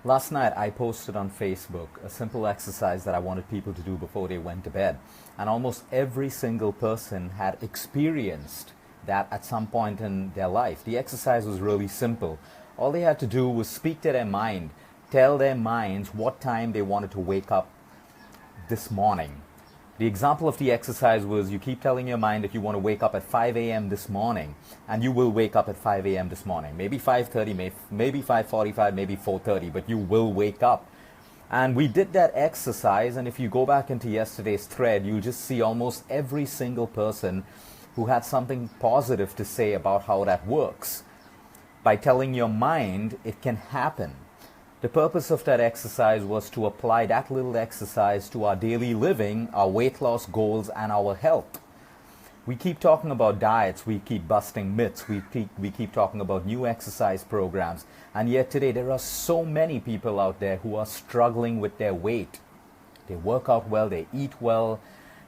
Last night I posted on Facebook a simple exercise that I wanted people to do before they went to bed. And almost every single person had experienced that at some point in their life. The exercise was really simple. All they had to do was speak to their mind, tell their minds what time they wanted to wake up this morning. The example of the exercise was you keep telling your mind that you want to wake up at 5 a.m. this morning, and you will wake up at 5 a.m. this morning. Maybe 5:30, maybe 5:45, maybe 4:30, but you will wake up. And we did that exercise, and if you go back into yesterday's thread, you'll just see almost every single person who had something positive to say about how that works. By telling your mind it can happen. The purpose of that exercise was to apply that little exercise to our daily living, our weight loss goals, and our health. We keep talking about diets, we keep busting myths, we keep talking about new exercise programs, and yet today there are so many people out there who are struggling with their weight. They work out well, they eat well,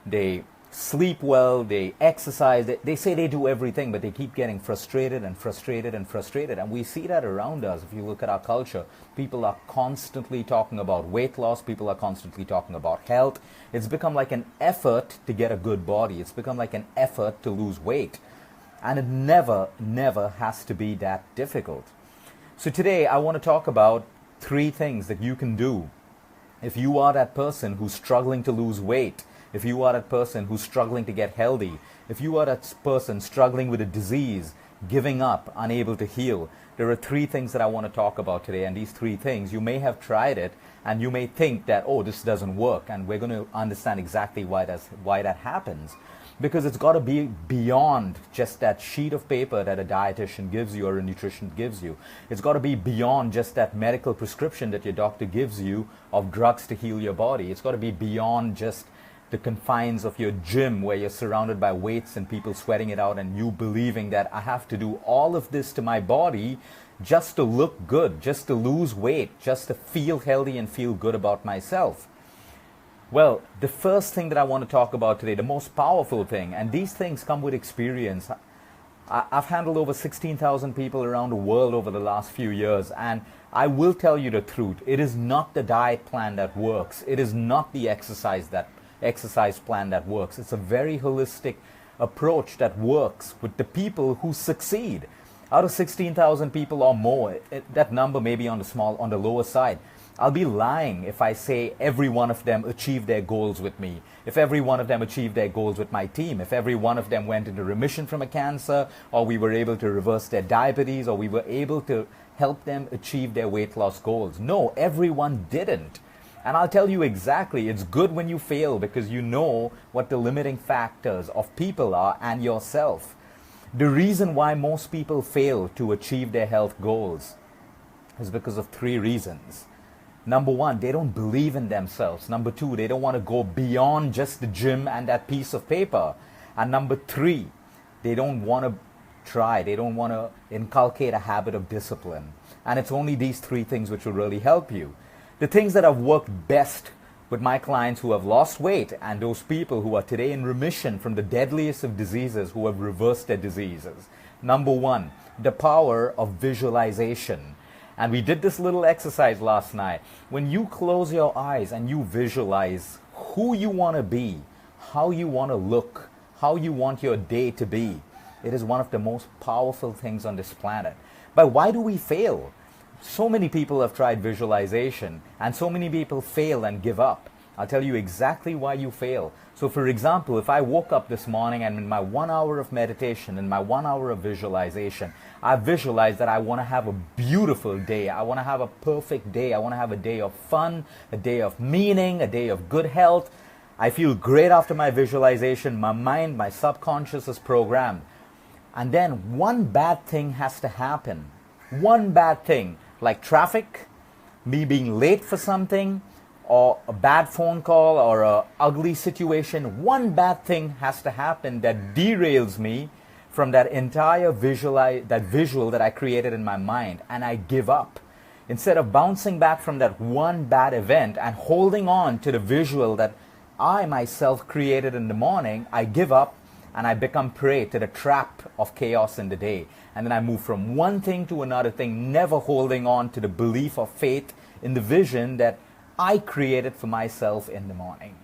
they sleep well, they exercise, they say they do everything, but they keep getting frustrated and frustrated and frustrated. And we see that around us. If you look at our culture, people are constantly talking about weight loss, people are constantly talking about health. It's become like an effort to get a good body. It's become like an effort to lose weight. And it never has to be that difficult. So today I want to talk about 3 things that you can do if you are that person who's struggling to lose weight. If you are that person who's struggling to get healthy, if you are that person struggling with a disease, giving up, unable to heal, there are 3 things that I want to talk about today. And these 3 things, you may have tried it and you may think that, oh, this doesn't work. And we're going to understand exactly why that happens. Because it's got to be beyond just that sheet of paper that a dietitian gives you or a nutritionist gives you. It's got to be beyond just that medical prescription that your doctor gives you of drugs to heal your body. It's got to be beyond just the confines of your gym where you're surrounded by weights and people sweating it out and you believing that I have to do all of this to my body just to look good, just to lose weight, just to feel healthy and feel good about myself. Well, the first thing that I want to talk about today, the most powerful thing, and these things come with experience. I've handled over 16,000 people around the world over the last few years, and I will tell you the truth. It is not the diet plan that works. It is not the exercise plan that works. It's a very holistic approach that works with the people who succeed. Out of 16,000 people or more, that number may be on the lower side. I'll be lying if I say every one of them achieved their goals with me. If every one of them achieved their goals with my team, if every one of them went into remission from a cancer, or we were able to reverse their diabetes, or we were able to help them achieve their weight loss goals. No, everyone didn't. And I'll tell you exactly, it's good when you fail because you know what the limiting factors of people are and yourself. The reason why most people fail to achieve their health goals is because of 3 reasons. Number 1, they don't believe in themselves. Number 2, they don't want to go beyond just the gym and that piece of paper. And number 3, they don't want to try. They don't want to inculcate a habit of discipline. And it's only these 3 things which will really help you. The things that have worked best with my clients who have lost weight and those people who are today in remission from the deadliest of diseases who have reversed their diseases. Number 1, the power of visualization. And we did this little exercise last night. When you close your eyes and you visualize who you want to be, how you want to look, how you want your day to be, it is one of the most powerful things on this planet. But why do we fail? So many people have tried visualization and so many people fail and give up. I'll tell you exactly why you fail. So for example, if I woke up this morning and in my 1 hour of meditation, in my 1 hour of visualization, I visualize that I want to have a beautiful day. I want to have a perfect day. I want to have a day of fun, a day of meaning, a day of good health. I feel great after my visualization. My mind, my subconscious is programmed. And then one bad thing has to happen. One bad thing. Like traffic, me being late for something, or a bad phone call, or an ugly situation. One bad thing has to happen that derails me from that entire visual that I created in my mind, and I give up. Instead of bouncing back from that one bad event and holding on to the visual that I myself created in the morning, I give up and I become prey to the trap of chaos in the day. And then I move from one thing to another thing, never holding on to the belief of faith in the vision that I created for myself in the morning.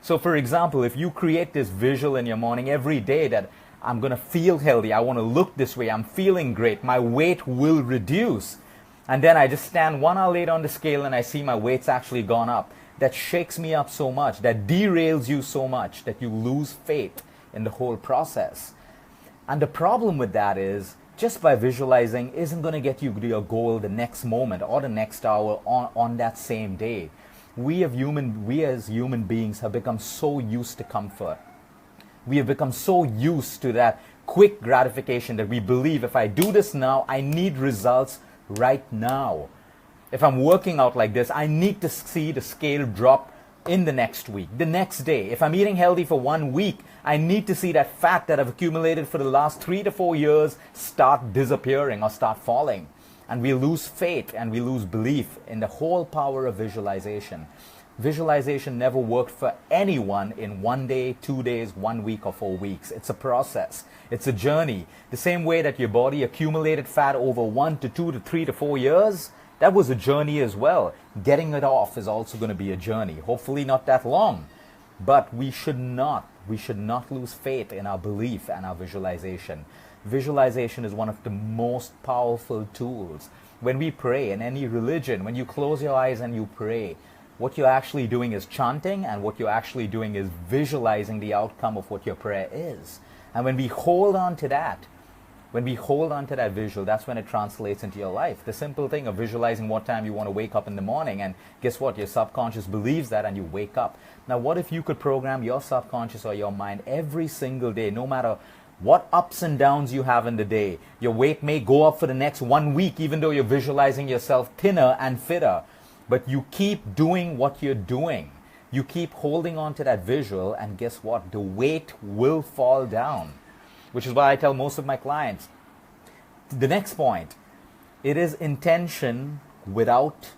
So for example, if you create this visual in your morning every day that I'm going to feel healthy, I want to look this way, I'm feeling great, my weight will reduce. And then I just stand 1 hour later on the scale and I see my weight's actually gone up. That shakes me up so much, that derails you so much that you lose faith in the whole process. And the problem with that is, just by visualizing isn't going to get you to your goal the next moment or the next hour on that same day. We as human beings have become so used to comfort. We have become so used to that quick gratification that we believe if I do this now, I need results right now. If I'm working out like this, I need to see the scale drop in the next week, the next day. If I'm eating healthy for 1 week, I need to see that fat that I've accumulated for the last 3 to 4 years start disappearing or start falling. And we lose faith and we lose belief in the whole power of visualization. Visualization never worked for anyone in 1 day, 2 days, 1 week, or 4 weeks. It's a process. It's a journey. The same way that your body accumulated fat over 1 to 2 to 3 to 4 years, that was a journey as well. Getting it off is also going to be a journey. Hopefully not that long. But we should not lose faith in our belief and our visualization. Visualization is one of the most powerful tools. When we pray in any religion, when you close your eyes and you pray, what you're actually doing is chanting, and what you're actually doing is visualizing the outcome of what your prayer is. And when we hold on to that visual, that's when it translates into your life. The simple thing of visualizing what time you want to wake up in the morning, and guess what? Your subconscious believes that and you wake up. Now, what if you could program your subconscious or your mind every single day, no matter what ups and downs you have in the day? Your weight may go up for the next 1 week, even though you're visualizing yourself thinner and fitter. But you keep doing what you're doing. You keep holding on to that visual, and guess what? The weight will fall down. Which is why I tell most of my clients, the next point, it is intention without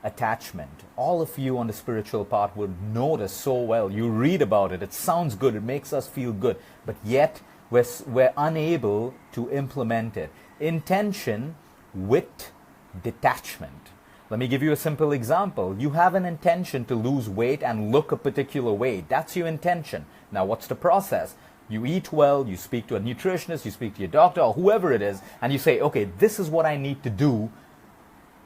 attachment. All of you on the spiritual path would know this so well. You read about it. It sounds good. It makes us feel good. But yet, we're unable to implement it. Intention with detachment. Let me give you a simple example. You have an intention to lose weight and look a particular way. That's your intention. Now, what's the process? You eat well, you speak to a nutritionist, you speak to your doctor or whoever it is, and you say, okay, this is what I need to do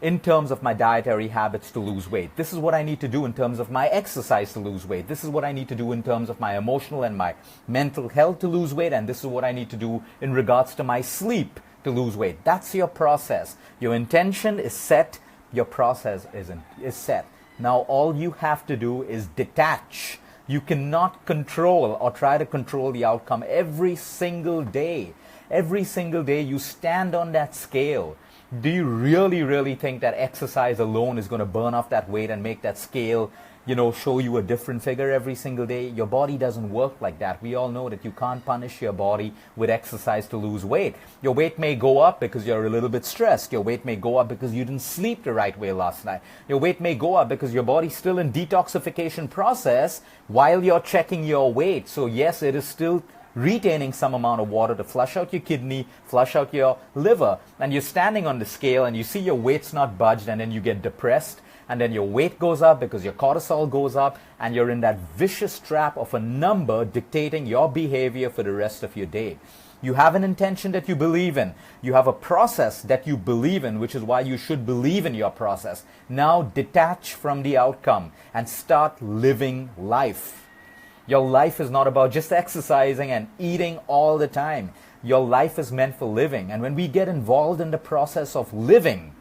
in terms of my dietary habits to lose weight. This is what I need to do in terms of my exercise to lose weight. This is what I need to do in terms of my emotional and my mental health to lose weight, and this is what I need to do in regards to my sleep to lose weight. That's your process. Your intention is set. Your process is set. Now all you have to do is detach. You cannot control or try to control the outcome every single day. Every single day you stand on that scale. Do you really think that exercise alone is going to burn off that weight and make that scale, show you a different figure every single day? Your body doesn't work like that. We all know that you can't punish your body with exercise to lose weight. Your weight may go up because you're a little bit stressed. Your weight may go up because you didn't sleep the right way last night. Your weight may go up because your body's still in detoxification process while you're checking your weight. So yes, it is still retaining some amount of water to flush out your kidney, flush out your liver. And you're standing on the scale and you see your weight's not budged, and then you get depressed. And then your weight goes up because your cortisol goes up, and you're in that vicious trap of a number dictating your behavior for the rest of your day. You have an intention that you believe in. You have a process that you believe in, which is why you should believe in your process. Now detach from the outcome and start living life. Your life is not about just exercising and eating all the time. Your life is meant for living. And when we get involved in the process of living,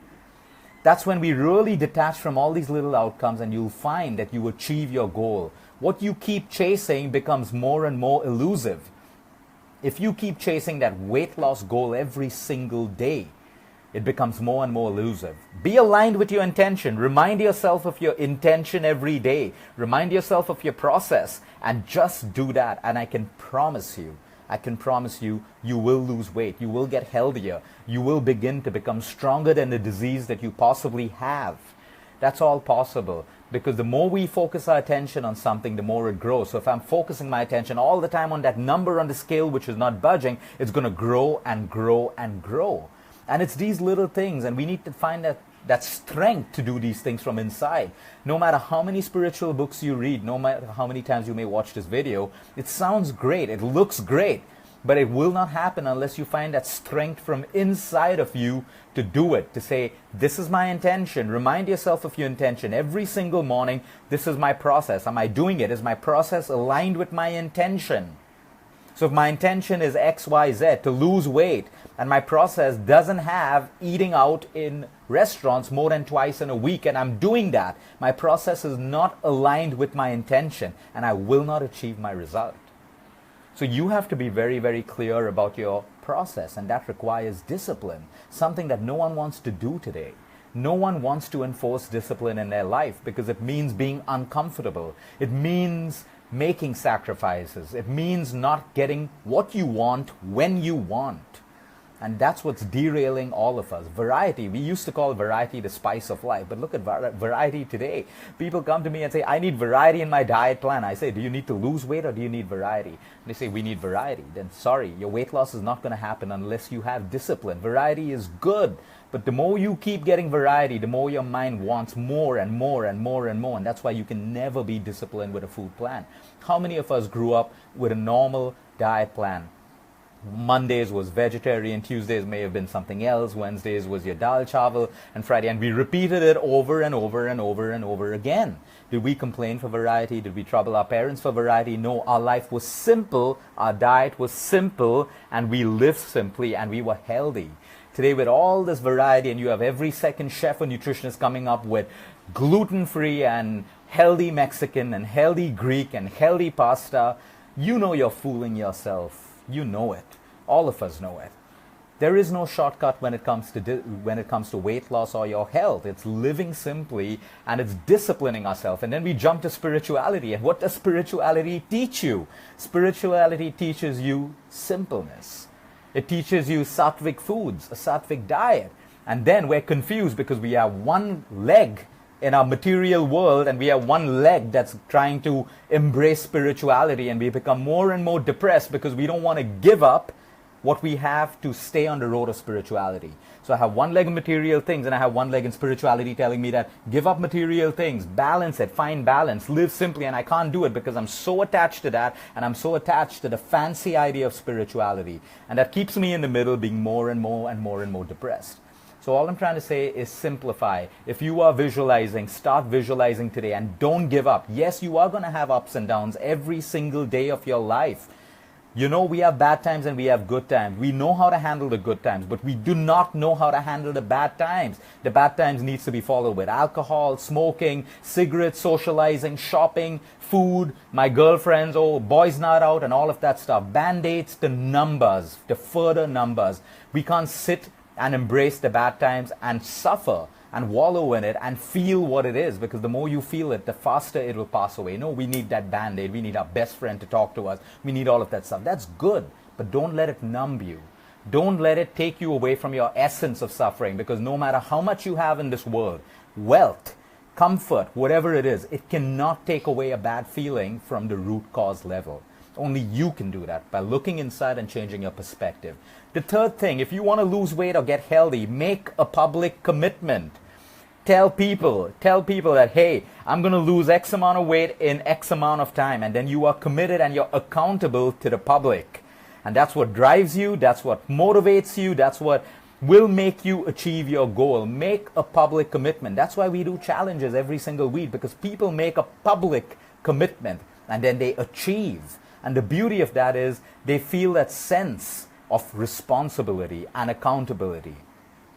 that's when we really detach from all these little outcomes, and you'll find that you achieve your goal. What you keep chasing becomes more and more elusive. If you keep chasing that weight loss goal every single day, it becomes more and more elusive. Be aligned with your intention. Remind yourself of your intention every day. Remind yourself of your process, and just do that. And I can promise you, you will lose weight. You will get healthier. You will begin to become stronger than the disease that you possibly have. That's all possible, because the more we focus our attention on something, the more it grows. So if I'm focusing my attention all the time on that number on the scale which is not budging, it's going to grow and grow and grow. And it's these little things, and we need to find that that strength to do these things from inside. No matter how many spiritual books you read, no matter how many times you may watch this video, it sounds great, it looks great, but it will not happen unless you find that strength from inside of you to do it, to say, this is my intention. Remind yourself of your intention every single morning. This is my process. Am I doing it? Is my process aligned with my intention? So if my intention is X, Y, Z, to lose weight, and my process doesn't have eating out in restaurants more than twice in a week, and I'm doing that, my process is not aligned with my intention, and I will not achieve my result. So you have to be very, very clear about your process, and that requires discipline, something that no one wants to do today. No one wants to enforce discipline in their life because it means being uncomfortable. It means making sacrifices. It means not getting what you want when you want. And that's what's derailing all of us. Variety, we used to call variety the spice of life, but look at variety today. People come to me and say, I need variety in my diet plan. I say, do you need to lose weight or do you need variety? They say, we need variety. Then sorry, your weight loss is not going to happen unless you have discipline. Variety is good, but the more you keep getting variety, the more your mind wants more and more and more and more. And that's why you can never be disciplined with a food plan. How many of us grew up with a normal diet plan? Mondays was vegetarian, Tuesdays may have been something else, Wednesdays was your dal chawal, and Friday, and we repeated it over and over and over and over again. Did we complain for variety? Did we trouble our parents for variety? No, our life was simple, our diet was simple, and we lived simply, and we were healthy. Today with all this variety, and you have every second chef or nutritionist coming up with gluten-free and healthy Mexican and healthy Greek and healthy pasta, you know you're fooling yourself. You know it. All of us know it. There is no shortcut when it comes to weight loss or your health. It's living simply and it's disciplining ourselves. And then we jump to spirituality. And what does spirituality teach you? Spirituality teaches you simpleness. It teaches you sattvic foods, a sattvic diet. And then we're confused because we have one leg in our material world and we have one leg that's trying to embrace spirituality, and we become more and more depressed because we don't want to give up what we have to stay on the road of spirituality. So I have one leg in material things and I have one leg in spirituality telling me that give up material things, balance it, find balance, live simply, and I can't do it because I'm so attached to that, and I'm so attached to the fancy idea of spirituality, and that keeps me in the middle, being more and more and more and more depressed. So all I'm trying to say is simplify. If you are visualizing, start visualizing today and don't give up. Yes, you are going to have ups and downs every single day of your life. You know, we have bad times and we have good times. We know how to handle the good times, but we do not know how to handle the bad times. The bad times needs to be followed with alcohol, smoking, cigarettes, socializing, shopping, food, my girlfriends, boys not out, and all of that stuff. Band-aids to numbers, to further numbers. We can't sit and embrace the bad times and suffer and wallow in it and feel what it is, because the more you feel it, the faster it will pass away. No, we need that Band-Aid. We need our best friend to talk to us. We need all of that stuff. That's good, but don't let it numb you. Don't let it take you away from your essence of suffering, because no matter how much you have in this world, wealth, comfort, whatever it is, it cannot take away a bad feeling from the root cause level. Only you can do that by looking inside and changing your perspective. The third thing, if you want to lose weight or get healthy, make a public commitment. Tell people that, hey, I'm going to lose X amount of weight in X amount of time. And then you are committed and you're accountable to the public. And that's what drives you. That's what motivates you. That's what will make you achieve your goal. Make a public commitment. That's why we do challenges every single week, because people make a public commitment and then they achieve. And the beauty of that is they feel that sense of responsibility and accountability.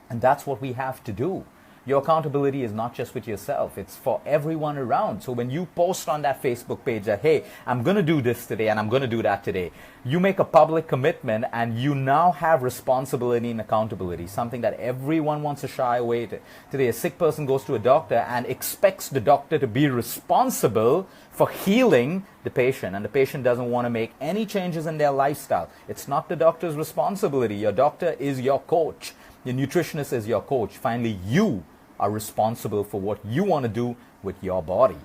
And that's what we have to do. Your accountability is not just with yourself, it's for everyone around. So when you post on that Facebook page that, hey, I'm going to do this today and I'm going to do that today, you make a public commitment and you now have responsibility and accountability, something that everyone wants to shy away to. Today, a sick person goes to a doctor and expects the doctor to be responsible for healing the patient, and the patient doesn't want to make any changes in their lifestyle. It's not the doctor's responsibility. Your doctor is your coach. Your nutritionist is your coach. Finally, you are responsible for what you want to do with your body.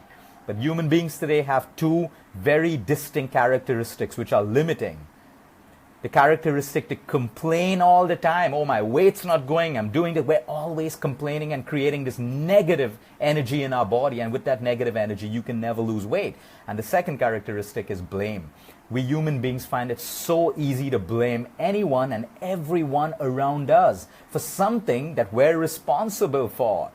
But human beings today have two very distinct characteristics which are limiting. the characteristic to complain all the time. Oh, my weight's not going, I'm doing it. We're always complaining and creating this negative energy in our body. And with that negative energy, you can never lose weight. And the second characteristic is blame. We human beings find it so easy to blame anyone and everyone around us for something that we're responsible for.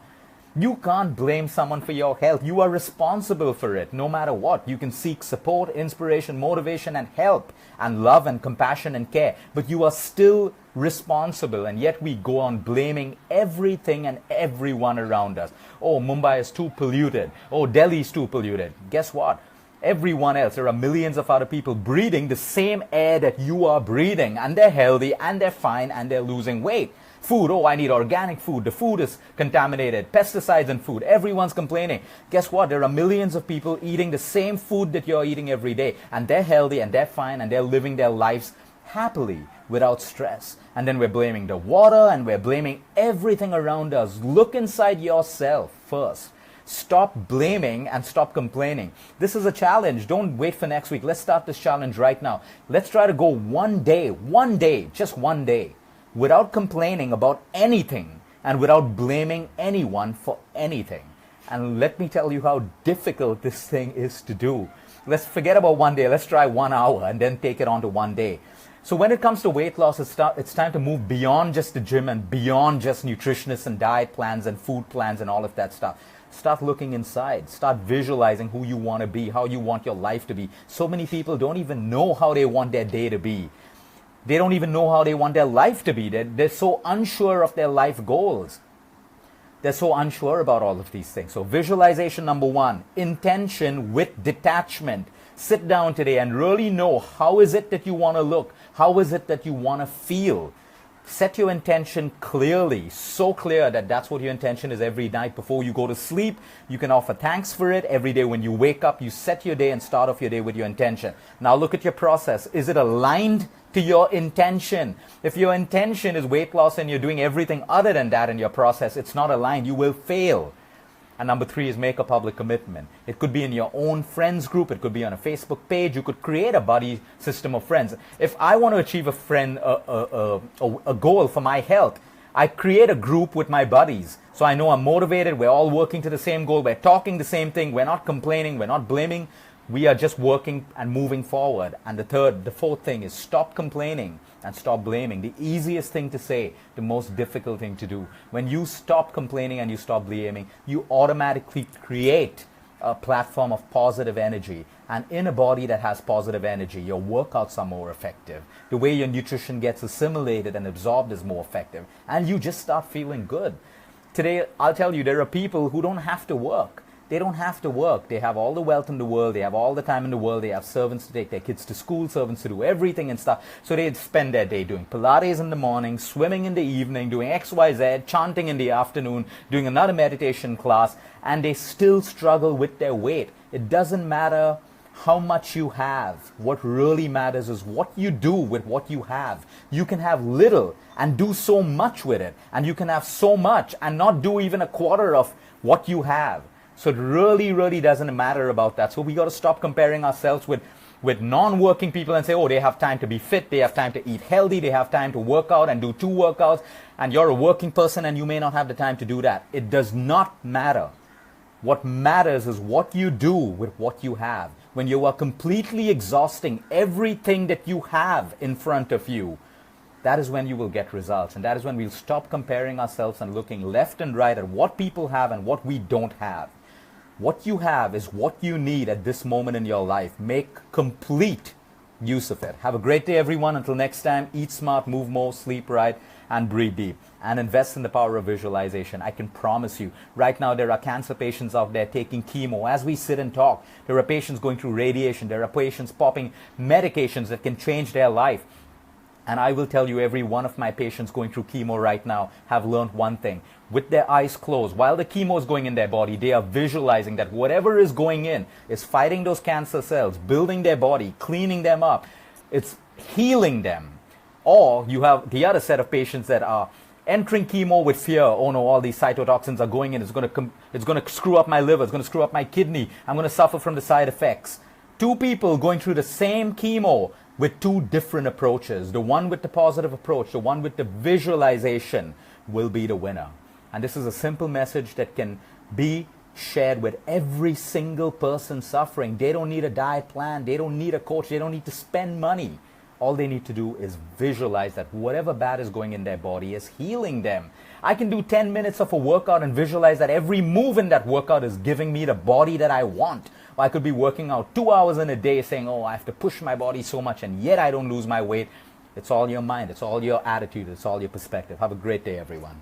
You can't blame someone for your health. You are responsible for it, no matter what. You can seek support, inspiration, motivation, and help, and love and compassion and care. But you are still responsible, and yet we go on blaming everything and everyone around us. Oh, Mumbai is too polluted. Oh, Delhi is too polluted. Guess what? Everyone else, there are millions of other people breathing the same air that you are breathing, and they're healthy, and they're fine, and they're losing weight. Food, oh, I need organic food. The food is contaminated. Pesticides in food. Everyone's complaining. Guess what? There are millions of people eating the same food that you're eating every day. And they're healthy and they're fine and they're living their lives happily without stress. And then we're blaming the water and we're blaming everything around us. Look inside yourself first. Stop blaming and stop complaining. This is a challenge. Don't wait for next week. Let's start this challenge right now. Let's try to go one day, just one day, without complaining about anything and without blaming anyone for anything. And let me tell you how difficult this thing is to do. Let's forget about one day. Let's try 1 hour and then take it on to one day. So when it comes to weight loss, it's time to move beyond just the gym and beyond just nutritionists and diet plans and food plans and all of that stuff. Start looking inside. Start visualizing who you want to be, how you want your life to be. So many people don't even know how they want their day to be. They don't even know how they want their life to be. They're so unsure of their life goals. They're so unsure about all of these things. So visualization number one, intention with detachment. Sit down today and really know how is it that you want to look? How is it that you want to feel? Set your intention clearly, so clear that that's what your intention is every night before you go to sleep. You can offer thanks for it. Every day when you wake up, you set your day and start off your day with your intention. Now look at your process. Is it aligned to your intention? If your intention is weight loss and you're doing everything other than that in your process, it's not aligned, you will fail. And number three is make a public commitment. It could be in your own friends group. It could be on a Facebook page. You could create a buddy system of friends. If I want to achieve a goal for my health, I create a group with my buddies. So I know I'm motivated. We're all working to the same goal. We're talking the same thing. We're not complaining. We're not blaming. We are just working and moving forward. And the fourth thing is stop complaining and stop blaming. The easiest thing to say, the most difficult thing to do. When you stop complaining and you stop blaming, you automatically create a platform of positive energy. And in a body that has positive energy, your workouts are more effective. The way your nutrition gets assimilated and absorbed is more effective. And you just start feeling good. Today, I'll tell you, there are people who don't have to work. They don't have to work. They have all the wealth in the world. They have all the time in the world. They have servants to take their kids to school, servants to do everything and stuff. So they spend their day doing Pilates in the morning, swimming in the evening, doing XYZ, chanting in the afternoon, doing another meditation class, and they still struggle with their weight. It doesn't matter how much you have. What really matters is what you do with what you have. You can have little and do so much with it. And you can have so much and not do even a quarter of what you have. So it really doesn't matter about that. So we got to stop comparing ourselves with non-working people and say, oh, they have time to be fit, they have time to eat healthy, they have time to work out and do 2 workouts, and you're a working person and you may not have the time to do that. It does not matter. What matters is what you do with what you have. When you are completely exhausting everything that you have in front of you, that is when you will get results. And that is when we'll stop comparing ourselves and looking left and right at what people have and what we don't have. What you have is what you need at this moment in your life. Make complete use of it. Have a great day, everyone. Until next time, eat smart, move more, sleep right, and breathe deep. And invest in the power of visualization. I can promise you, right now there are cancer patients out there taking chemo. As we sit and talk, there are patients going through radiation. There are patients popping medications that can change their life. And I will tell you, every one of my patients going through chemo right now have learned one thing. With their eyes closed, while the chemo is going in their body, they are visualizing that whatever is going in is fighting those cancer cells, building their body, cleaning them up. It's healing them. Or you have the other set of patients that are entering chemo with fear. Oh no, all these cytotoxins are going in. It's going to screw up my liver. It's going to screw up my kidney. I'm going to suffer from the side effects. 2 people going through the same chemo, with two different approaches. The one with the positive approach, the one with the visualization will be the winner. And this is a simple message that can be shared with every single person suffering. They don't need a diet plan. They don't need a coach. They don't need to spend money. All they need to do is visualize that whatever bad is going in their body is healing them. I can do 10 minutes of a workout and visualize that every move in that workout is giving me the body that I want. Or I could be working out 2 hours in a day saying, oh, I have to push my body so much and yet I don't lose my weight. It's all your mind. It's all your attitude. It's all your perspective. Have a great day, everyone.